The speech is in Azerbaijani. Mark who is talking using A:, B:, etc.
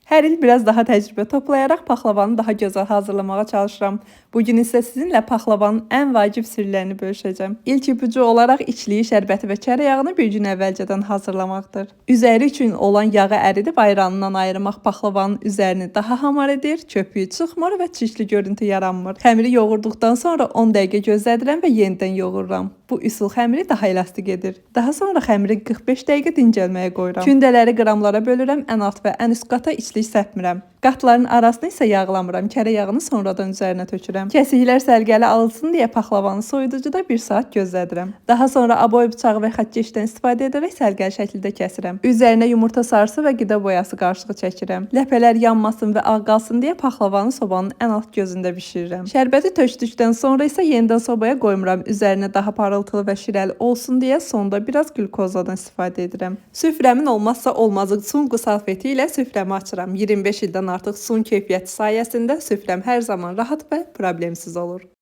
A: Hər il biraz daha təcrübə toplayaraq paxlavanı daha gözəl hazırlamağa çalışıram. Bugün isə sizinlə paxlavanın ən vacib sirlərini bölüşəcəm. İlk ipucu olaraq içliyi, şərbəti və kərə yağını bir gün əvvəlcədən hazırlamaqdır. Üzəri üçün olan yağı əridib ayranından ayırmaq paxlavanın üzərini daha hamar edir, köpüyü çıxmır və çirkli görüntü yaranmır. Xəmiri yoğurduqdan sonra 10 dəqiqə gözlədirəm və yenidən yoğururam. Bu üsul xəmiri daha elastik edir. Daha sonra xəmiri 45 dəqiqə dincəlməyə qoyuram. Kündələri qramlara bölürəm, ən alt və ən üst qata içlik səpmirəm. Qatların arasını isə yağlamıram, kərə yağını sonradan üzərinə tökürəm. Kəsiklər səliqəli alsın deyə paxlavanı soyuducuda 1 saat gözlədirəm. Daha sonra aboy bıçağı və xətkeşdən istifadə edərək səliqəli şəkildə kəsirəm. Üzərinə yumurta sarısı və qida boyası qarışığı çəkirəm. Ləpələr yanmasın və ağ qalsın deyə paxlavanı sobanın ən alt gözündə bişirirəm. Şərbəti tökdükdən sonra isə yenidən sobaya qoymuram. Üzərinə daha parıltılı və şirəli olsun deyə sonda biraz qlükozadan istifadə edirəm. Süfrəmin olmazsa olmazı sunqu salfeti ilə süfrəmi açıram. 25 ildən artıq sun keyfiyyəti sayəsində süfrəm hər zaman rahat və problemsiz olur.